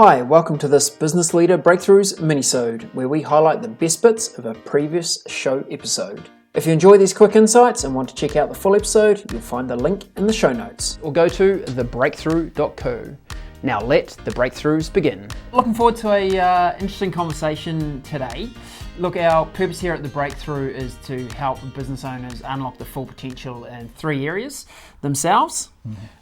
Hi, welcome to this Business Leader Breakthroughs Minisode, where we highlight the best bits of a previous show episode. If you enjoy these quick insights and want to check out the full episode, you'll find the link in the show notes. Or go to thebreakthrough.co. Now let the breakthroughs begin. Looking forward to a interesting conversation today. Look, our purpose here at The Breakthrough is to help business owners unlock the full potential in three areas: themselves,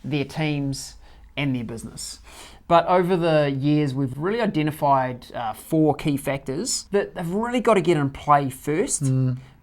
their teams, and their business. But over the years, we've really identified four key factors that they've really got to get in play first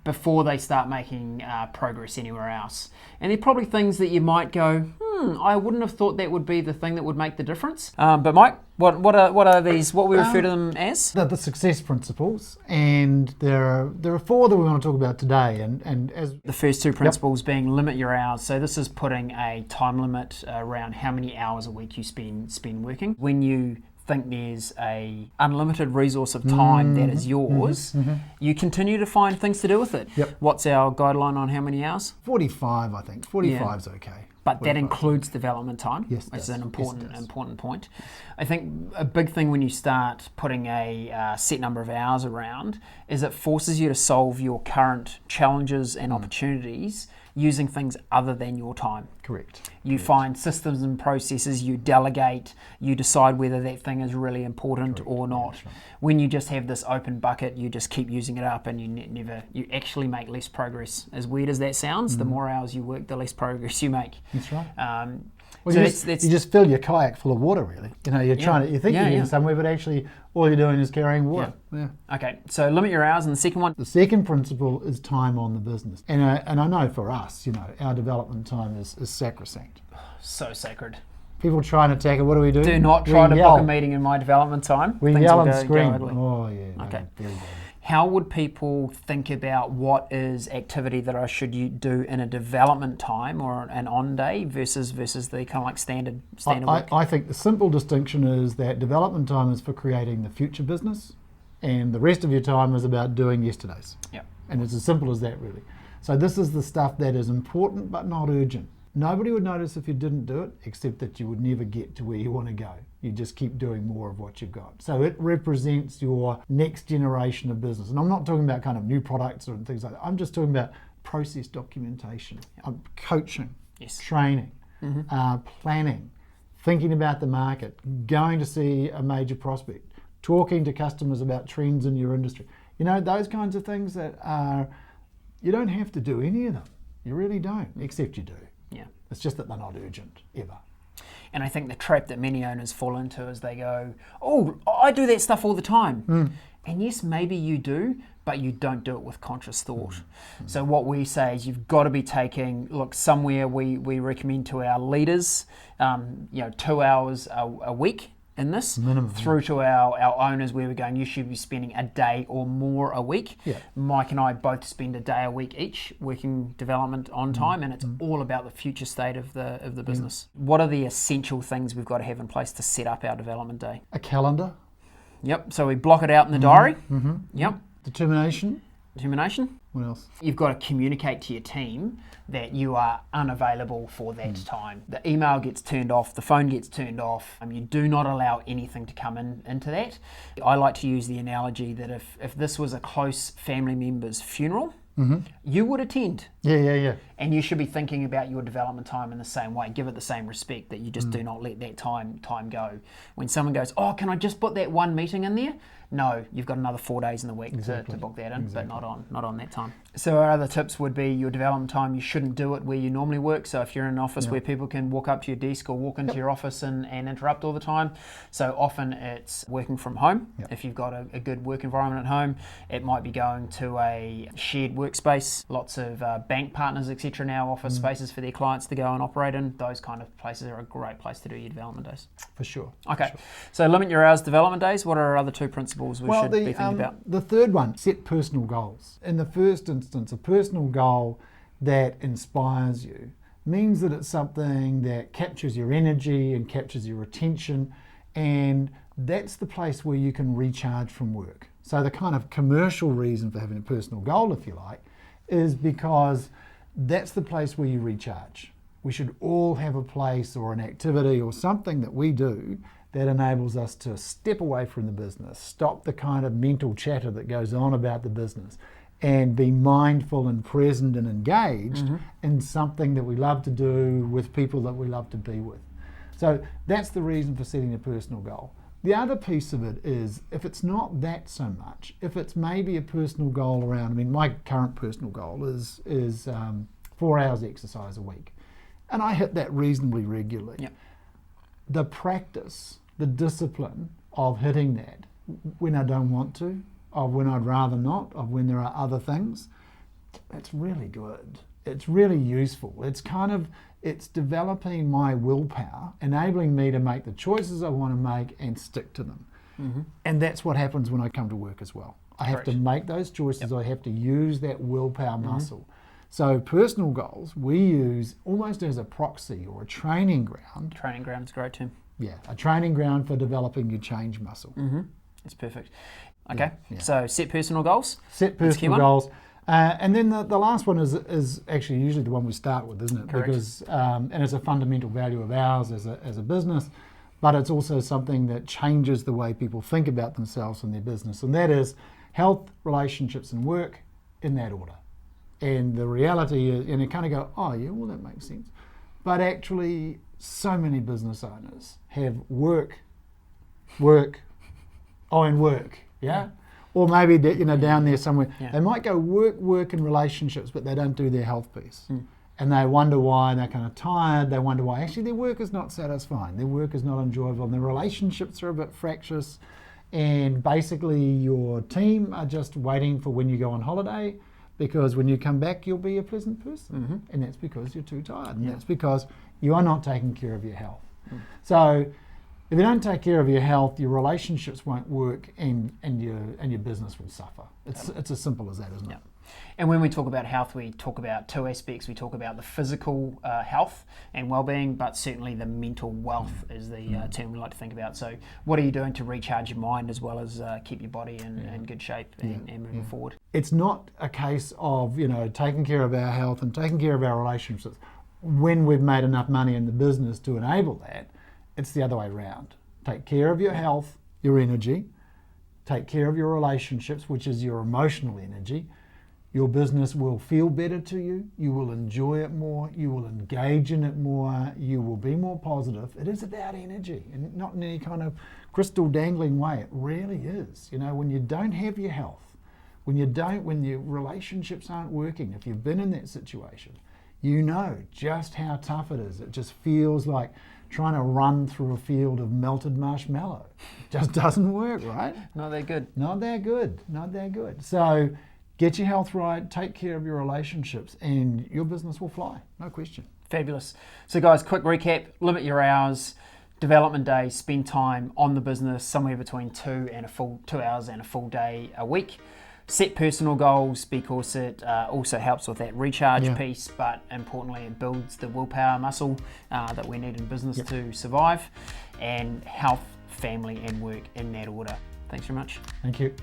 before they start making progress anywhere else. And they're probably things that you might go, I wouldn't have thought that would be the thing that would make the difference. But Mike, what are these, what we refer to them as? The success principles, and there are four that we want to talk about today. And as the first two principles being limit your hours. So this is putting a time limit around how many hours a week you spend working. When you think there's a unlimited resource of time that is yours, you continue to find things to do with it. What's our guideline on how many hours? 45, I think. 45 is okay. But that includes development time, Yes, which is an important point. I think a big thing when you start putting a set number of hours around is it forces you to solve your current challenges and opportunities using things other than your time. Correct. You find systems and processes, you delegate, you decide whether that thing is really important or not. Right. When you just have this open bucket, you just keep using it up and you actually make less progress. As weird as that sounds, the more hours you work, the less progress you make. That's right. So you just fill your kayak full of water, really. You know, you're think you're getting somewhere, but actually all you're doing is carrying water. Okay, so limit your hours, and the second one? The second principle is time on the business. And I know for us, you know, our development time is sacrosanct. So sacred. People try and attack it. What do we do? Do not try to book a meeting in my development time. We yell and scream. Oh, yeah. Okay. Very bad. How would people think about what is activity that I should do in a development time or an on day versus the kind of like standard work? I think the simple distinction is that development time is for creating the future business, and the rest of your time is about doing yesterday's. And it's as simple as that, really. So this is the stuff that is important but not urgent. Nobody would notice if you didn't do it, except that you would never get to where you want to go. You just keep doing more of what you've got. So it represents your next generation of business. And I'm not talking about kind of new products or things like that. I'm just talking about process documentation, coaching, training, planning, thinking about the market, going to see a major prospect, talking to customers about trends in your industry. You know, those kinds of things that are, you don't have to do any of them. You really don't, except you do. It's just that they're not urgent, ever. And I think the trap that many owners fall into is they go, oh, I do that stuff all the time. And yes, maybe you do, but you don't do it with conscious thought. So what we say is you've got to be taking, somewhere we recommend to our leaders, 2 hours a week in this, minimum, through to our owners, where we're going, you should be spending a day or more a week. Mike and I both spend a day a week each working development on time, and it's all about the future state of the business. What are the essential things we've got to have in place to set up our development day? A calendar. So we block it out in the diary. Determination. What else? You've got to communicate to your team that you are unavailable for that time. The email gets turned off, the phone gets turned off. You do not allow anything to come into that. I like to use the analogy that if this was a close family member's funeral, you would attend. And you should be thinking about your development time in the same way. Give it the same respect, that you just do not let that time go. When someone goes, oh, can I just put that one meeting in there? No, you've got another 4 days in the week to book that in, but not on that time. So our other tips would be your development time, you shouldn't do it where you normally work. So if you're in an office where people can walk up to your desk or walk into your office and interrupt all the time, so often it's working from home. If you've got a good work environment at home, it might be going to a shared workspace. Lots of bank partners, etc. now offer spaces for their clients to go and operate in. Those kind of places are a great place to do your development days. For sure. Okay, so limit your hours development days. What are our other two principles we should be thinking about? The third one, set personal goals. In the first instance, a personal goal that inspires you means that it's something that captures your energy and captures your attention, and that's the place where you can recharge from work. So the kind of commercial reason for having a personal goal, if you like, is because that's the place where you recharge. We should all have a place or an activity or something that we do that enables us to step away from the business, stop the kind of mental chatter that goes on about the business, and be mindful and present and engaged in something that we love to do with people that we love to be with. So that's the reason for setting a personal goal. The other piece of it is, if it's not that so much, if it's maybe a personal goal around, I mean, my current personal goal is 4 hours exercise a week. And I hit that reasonably regularly. Yep. The practice, the discipline of hitting that when I don't want to, of when I'd rather not, of when there are other things, it's really good. It's really useful. It's developing my willpower, enabling me to make the choices I want to make and stick to them. And that's what happens when I come to work as well. I have to make those choices. I have to use that willpower muscle. So personal goals we use almost as a proxy or a training ground. Training ground is a great term. Yeah, a training ground for developing your change muscle. That's perfect. Okay, so set personal goals. Set personal goals. And then the last one is actually usually the one we start with, isn't it? Correct. Because and it's a fundamental value of ours as a business, but it's also something that changes the way people think about themselves and their business, and that is health, relationships, and work in that order. And the reality is, and you kind of go, oh yeah, well that makes sense, but actually so many business owners have work, yeah. Or maybe down there somewhere, they might go work and relationships, but they don't do their health piece. And they wonder why they're kind of tired. They wonder why actually their work is not satisfying. Their work is not enjoyable, and their relationships are a bit fractious. And basically your team are just waiting for when you go on holiday, because when you come back, you'll be a pleasant person. And that's because you're too tired. And that's because you are not taking care of your health. So if you don't take care of your health, your relationships won't work, and your business will suffer. It's as simple as that, isn't it? And when we talk about health, we talk about two aspects. We talk about the physical health and well-being, but certainly the mental wealth is the term we like to think about. So what are you doing to recharge your mind as well as keep your body in good shape and moving forward? It's not a case of taking care of our health and taking care of our relationships when we've made enough money in the business to enable that. It's the other way around. Take care of your health, your energy. Take care of your relationships, which is your emotional energy. Your business will feel better to you. You will enjoy it more. You will engage in it more. You will be more positive. It is about energy, and not in any kind of crystal dangling way. It really is. When you don't have your health, when your relationships aren't working, if you've been in that situation, you know just how tough it is. It just feels like trying to run through a field of melted marshmallow. It just doesn't work, right? Not that good. Not that good. So get your health right, take care of your relationships, and your business will fly, no question. Fabulous. So guys, quick recap, limit your hours, development days, spend time on the business, somewhere between 2 hours and a full day a week. Set personal goals because it also helps with that recharge piece, but importantly it builds the willpower muscle that we need in business to survive, and health, family and work in that order. Thanks very much. Thank you.